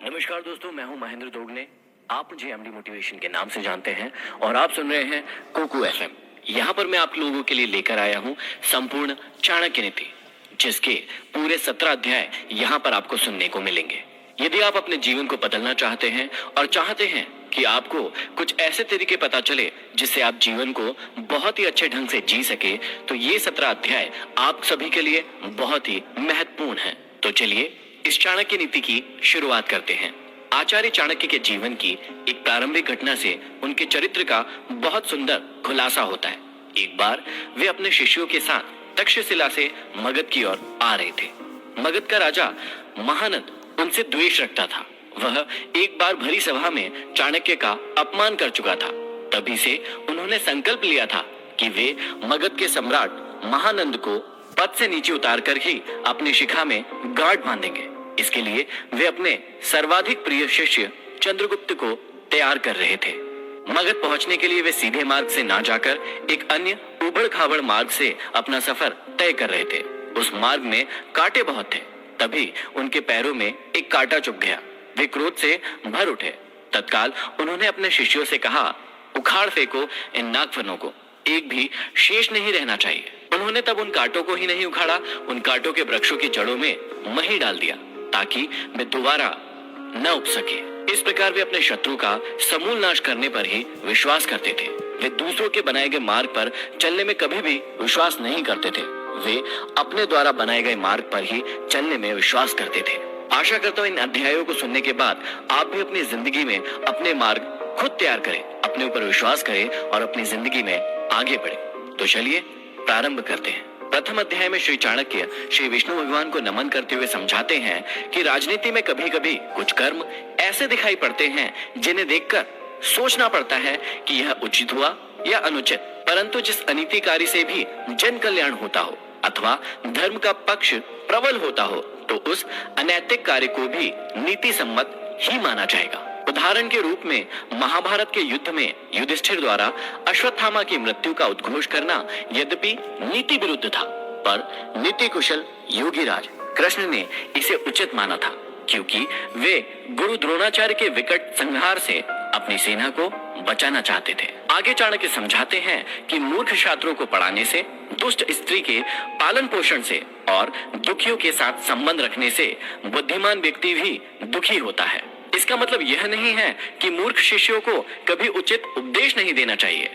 नमस्कार दोस्तों, मैं हूं महेंद्र दोगने। आप मुझे एमडी मोटिवेशन के नाम से जानते हैं और आप सुन रहे हैं कुकू एफएम। यहाँ पर मैं आप लोगों के लिए लेकर आया हूं संपूर्ण चाणक्य नीति, जिसके पूरे 17 अध्याय यहाँ पर आपको सुनने को मिलेंगे। यदि आप अपने जीवन को बदलना चाहते हैं और चाहते हैं कि आपको कुछ ऐसे तरीके पता चले जिससे आप जीवन को बहुत ही अच्छे ढंग से जी सके, तो ये 17 अध्याय आप सभी के लिए बहुत ही महत्वपूर्ण है। तो चलिए इस चाणक्य नीति की शुरुआत करते हैं। आचार्य चाणक्य के जीवन की एक प्रारंभिक घटना से उनके चरित्र का बहुत सुंदर खुलासा होता है। एक बार वे अपने शिष्यों के साथ तक्षशिला से मगध की ओर आ रहे थे। मगध का राजा महानंद उनसे द्वेष रखता था। वह एक बार भरी सभा में चाणक्य का अपमान कर चुका था। तभी से उन्होंने संकल्प लिया था कि वे मगध के सम्राट महानंद को पद से नीचे उतार कर ही अपनी शिखा में गांठ बांधेंगे। इसके लिए वे अपने सर्वाधिक प्रिय शिष्य चंद्रगुप्त को तैयार कर रहे थे। मगध पहुंचने के लिए वे सीधे मार्ग से ना जाकर एक अन्य उबड़ खाबड़ मार्ग से अपना सफर तय कर रहे थे। उस मार्ग में कांटे बहुत थे। तभी उनके पैरों में एक कांटा चुभ गया। वे क्रोध से भर उठे। तत्काल उन्होंने अपने शिष्यों से कहा, उखाड़ फेंको इन नागफनों को, एक भी शेष नहीं रहना चाहिए। उन्होंने तब उन कांटों को ही नहीं उखाड़ा, उन कांटों के वृक्षों की जड़ों में मही डाल दिया ताकि वे दोबारा न उग सके। इस प्रकार वे अपने शत्रु का समूल नाश करने पर ही विश्वास करते थे। वे दूसरों के बनाए गए मार्ग पर चलने में कभी भी विश्वास नहीं करते थे। वे अपने द्वारा बनाए गए मार्ग पर ही चलने में विश्वास करते थे। आशा करता हूँ इन अध्यायों को सुनने के बाद आप भी अपनी जिंदगी में अपने मार्ग खुद तैयार करें, अपने ऊपर विश्वास करें और अपनी जिंदगी में आगे बढ़े। तो चलिए प्रारंभ करते हैं। प्रथम अध्याय में श्री चाणक्य श्री विष्णु भगवान को नमन करते हुए समझाते हैं कि राजनीति में कभी कभी कुछ कर्म ऐसे दिखाई पड़ते हैं जिन्हें देखकर सोचना पड़ता है कि यह उचित हुआ या अनुचित, परंतु जिस अनीतिकारी से भी जन कल्याण होता हो अथवा धर्म का पक्ष प्रबल होता हो, तो उस अनैतिक कार्य को भी नीति सम्मत ही माना जाएगा। उदाहरण के रूप में महाभारत के युद्ध में युधिष्ठिर द्वारा अश्वत्थामा की मृत्यु का उद्घोष करना यद्यपि नीति विरुद्ध था, पर नीति कुशल योगीराज कृष्ण ने इसे उचित माना था, क्योंकि वे गुरु द्रोणाचार्य के विकट संहार से अपनी सेना को बचाना चाहते थे। आगे चाणक्य समझाते हैं कि मूर्ख छात्रों को पढ़ाने से, दुष्ट स्त्री के पालन पोषण से और दुखियों के साथ संबंध रखने से बुद्धिमान व्यक्ति भी दुखी होता है। इसका मतलब यह नहीं है कि मूर्ख शिष्यों को कभी उचित उपदेश नहीं देना चाहिए।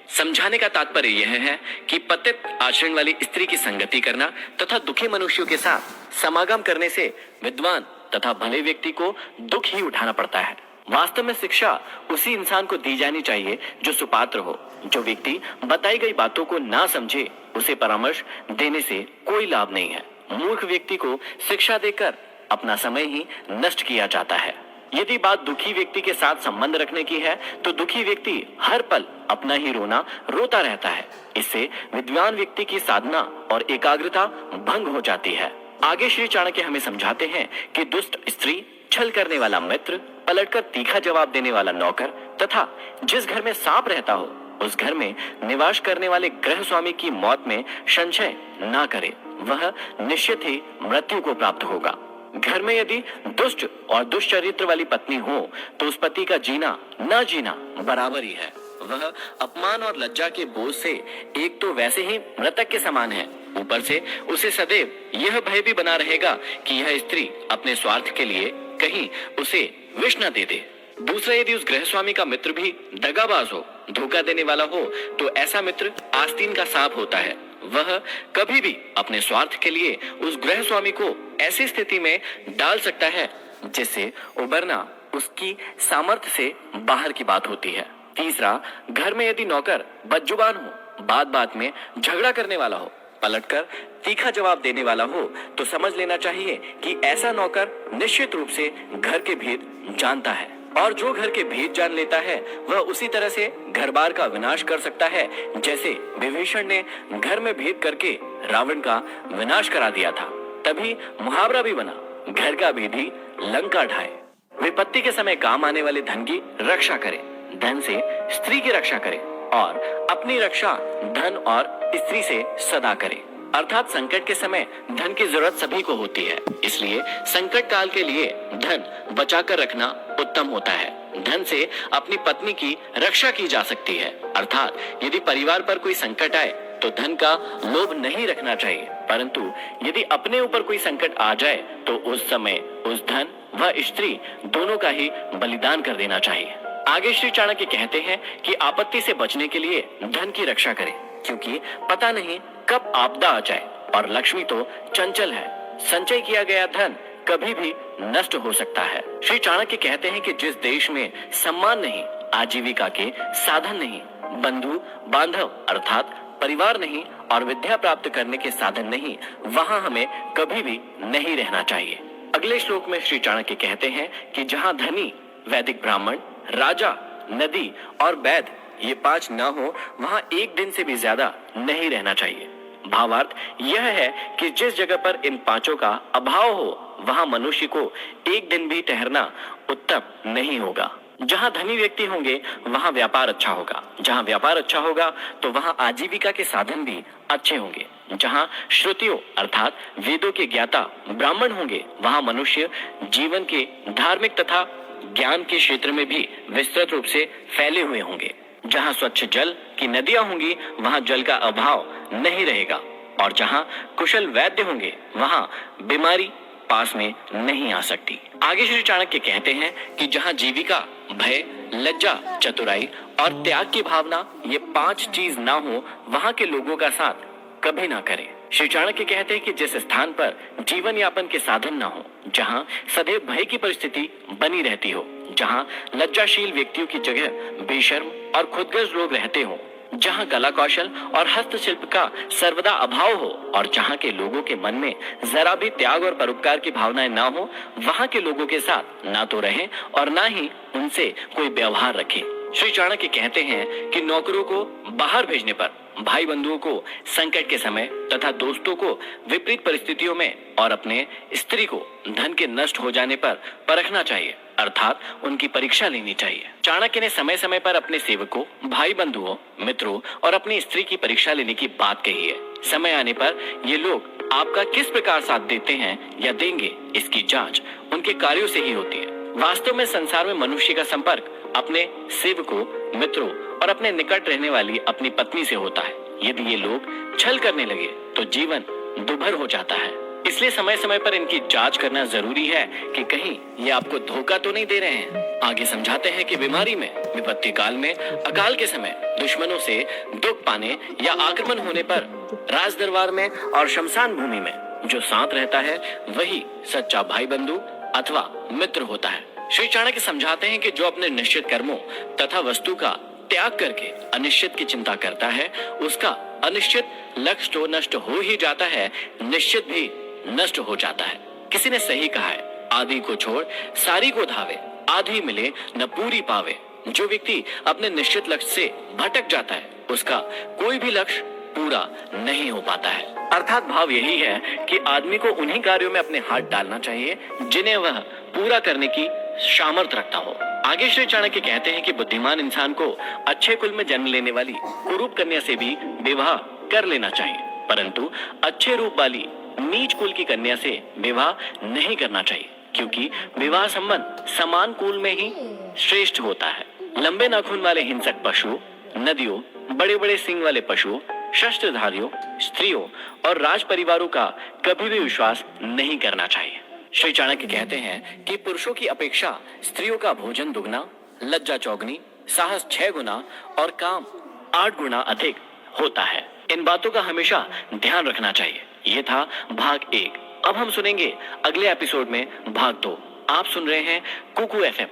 समझाने का तात्पर्य यह है कि पतित आचरण वाली स्त्री की संगति करना तथा दुखी मनुष्यों के साथ समागम करने से विद्वान तथा भले व्यक्ति को दुख ही उठाना पड़ता है। वास्तव में शिक्षा उसी इंसान को दी जानी चाहिए जो सुपात्र हो। जो व्यक्ति बताई गई बातों को ना समझे, उसे परामर्श देने से कोई लाभ नहीं है। मूर्ख व्यक्ति को शिक्षा देकर अपना समय ही नष्ट किया जाता है। यदि बात दुखी व्यक्ति के साथ संबंध रखने की है, तो दुखी व्यक्ति हर पल अपना ही रोना रोता रहता है। इससे विद्वान व्यक्ति की साधना और एकाग्रता भंग हो जाती है। आगे श्री चाणक्य हमें समझाते हैं कि दुष्ट स्त्री, छल करने वाला मित्र, पलटकर तीखा जवाब देने वाला नौकर तथा जिस घर में सांप रहता हो, उस घर में निवास करने वाले गृह स्वामी की मौत में संशय ना करे, वह निश्चित ही मृत्यु को प्राप्त होगा। घर में यदि दुष्ट और दुष्चरित्र वाली पत्नी हो, तो उस पति का जीना न जीना बराबर ही है। वह अपमान और लज्जा के बोझ से एक तो वैसे ही मृतक के समान है, ऊपर से उसे सदैव यह भय भी बना रहेगा कि यह स्त्री अपने स्वार्थ के लिए कहीं उसे विष न दे दे। दूसरा, यदि उस गृह स्वामी का मित्र भी दगाबाज हो, धोखा देने वाला हो, तो ऐसा मित्र आस्तीन का सांप होता है। वह कभी भी अपने स्वार्थ के लिए उस गृह स्वामी को ऐसी स्थिति में डाल सकता है जिससे उबरना उसकी सामर्थ्य से बाहर की बात होती है। तीसरा, घर में यदि नौकर बदजुबान हो, बात बात में झगड़ा करने वाला हो, पलटकर तीखा जवाब देने वाला हो, तो समझ लेना चाहिए कि ऐसा नौकर निश्चित रूप से घर के भेद जानता है, और जो घर के भेद जान लेता है वह उसी तरह से घर बार का विनाश कर सकता है जैसे विभीषण ने घर में भेद करके रावण का विनाश करा दिया था। तभी मुहावरा भी बना, घर का भेदी लंका ढाए। विपत्ति के समय काम आने वाले धन की रक्षा करें, धन से स्त्री की रक्षा करें और अपनी रक्षा धन और स्त्री से सदा करें। अर्थात संकट के समय धन की जरूरत सभी को होती है, इसलिए संकट काल के लिए धन बचाकर रखना उत्तम होता है। धन से अपनी पत्नी की रक्षा की जा सकती है। अर्थात यदि परिवार पर कोई संकट आए तो धन का लोभ नहीं रखना चाहिए, परंतु यदि अपने ऊपर कोई संकट आ जाए तो उस समय उस धन व स्त्री दोनों का ही बलिदान कर देना चाहिए। आगे श्री चाणक्य कहते हैं कि आपत्ति से बचने के लिए धन की रक्षा करें, क्योंकि पता नहीं कब आपदा आ जाए और लक्ष्मी तो चंचल है। संचय किया गया धन कभी भी नष्ट हो सकता है। श्री चाणक्य कहते हैं कि जिस देश में सम्मान नहीं, आजीविका के साधन नहीं, बंधु बांधव अर्थात परिवार नहीं और विद्या प्राप्त करने के साधन नहीं, वहां हमें कभी भी नहीं रहना चाहिए। अगले श्लोक में श्री चाणक्य कहते हैं कि जहां धनी, वैदिक ब्राह्मण, राजा, नदी और वैद ये 5 न हो, वहां एक दिन से भी ज्यादा नहीं रहना चाहिए। भावार्थ यह है कि जिस जगह पर इन 5 का अभाव हो, वहां मनुष्य को एक दिन भी ठहरना उत्तम नहीं होगा। जहां धनी व्यक्ति होंगे वहां व्यापार अच्छा होगा, जहां व्यापार अच्छा होगा तो वहां आजीविका के साधन भी अच्छे होंगे। जहां श्रुतियों अर्थात वेदों के ज्ञाता ब्राह्मण होंगे वहां मनुष्य जीवन के धार्मिक तथा ज्ञान के क्षेत्र में भी विस्तृत रूप से फैले हुए होंगे। जहां स्वच्छ जल की नदियां होंगी वहां जल का अभाव नहीं रहेगा, और जहां कुशल वैद्य होंगे वहां बीमारी पास में नहीं आ सकती। आगे श्री चाणक्य कहते हैं कि जहां जीविका, भय, लज्जा, चतुराई और त्याग की भावना ये 5 चीज ना हो, वहां के लोगों का साथ कभी ना करें। श्री चाणक्य कहते हैं कि जिस स्थान पर जीवन यापन के साधन ना हो, जहां सदैव भय की परिस्थिति बनी रहती हो, जहां लज्जाशील व्यक्तियों की जगह बेशर्म और खुदगर्ज लोग रहते हो, जहां कला कौशल और हस्तशिल्प का सर्वदा अभाव हो और जहां के लोगों के मन में जरा भी त्याग और परोपकार की भावनाएं ना हो, वहां के लोगों के साथ ना तो रहें और ना ही उनसे कोई व्यवहार रखें। श्री चाणक्य कहते हैं कि नौकरों को बाहर भेजने पर, भाई बंधुओं को संकट के समय तथा दोस्तों को विपरीत परिस्थितियों में और अपने स्त्री को धन के नष्ट हो जाने पर परखना चाहिए, अर्थात उनकी परीक्षा लेनी चाहिए। चाणक्य ने समय समय पर अपने सेवकों, भाई बंधुओं, मित्रों और अपनी स्त्री की परीक्षा लेने की बात कही है। समय आने पर ये लोग आपका किस प्रकार साथ देते हैं या देंगे, इसकी जांच उनके कार्यों से ही होती है। वास्तव में संसार में मनुष्य का संपर्क अपने सेवकों, मित्रों और अपने निकट रहने वाली अपनी पत्नी से होता है। यदि ये लोग छल करने लगे तो जीवन दुभर हो जाता है। इसलिए समय समय पर इनकी जांच करना जरूरी है कि कहीं ये आपको धोखा तो नहीं दे रहे हैं। आगे समझाते हैं कि बीमारी में, विपत्ति काल में, अकाल के समय, दुश्मनों से दुख पाने या आक्रमण होने पर, राज दरबार में और शमशान भूमि में जो साथ रहता है वही सच्चा भाई बंधु अथवा मित्र होता है। श्री चाणक्य समझाते हैं कि जो अपने निश्चित कर्मों तथा वस्तु का त्याग करके अनिश्चित की चिंता करता है, उसका अनिश्चित लक्ष्य तो नष्ट हो ही जाता है, निश्चित भी नष्ट हो जाता है। किसी ने सही कहा है, आदि को छोड़ सारी को धावे, आधी मिले न पूरी पावे। जो व्यक्ति अपने निश्चित लक्ष्य से भटक जाता है उसका कोई भी लक्ष्य पूरा नहीं हो पाता है। अर्थात भाव यही है कि आदमी को उन्हीं कार्यों में अपने हाथ डालना चाहिए जिन्हें वह पूरा करने की सामर्थ्य रखता हो। आगे श्री चाणक्य कहते हैं कि बुद्धिमान इंसान को अच्छे कुल में जन्म लेने वाली कुरूप कन्या से भी विवाह कर लेना चाहिए, परंतु अच्छे रूप वाली नीच कुल की कन्या से विवाह नहीं करना चाहिए, क्योंकि विवाह संबंध समान कुल में ही श्रेष्ठ होता है। लंबे नाखून वाले हिंसक पशु, नदियों, बड़े बड़े सिंग वाले पशु, शस्त्रधारियों, स्त्रियों और राज परिवारों का कभी भी विश्वास नहीं करना चाहिए। श्री चाणक्य कहते हैं कि पुरुषों की अपेक्षा स्त्रियों का भोजन दुगना, लज्जा चौगनी, साहस 6 गुना और काम 8 गुना अधिक होता है। इन बातों का हमेशा ध्यान रखना चाहिए। ये था भाग 1। अब हम सुनेंगे अगले एपिसोड में भाग 2। आप सुन रहे हैं कुकू एफएम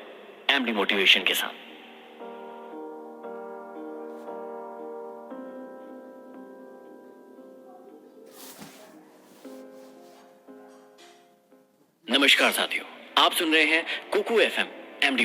एमडी मोटिवेशन के साथ। नमस्कार साथियों, आप सुन रहे हैं कुकू एफएम एमडी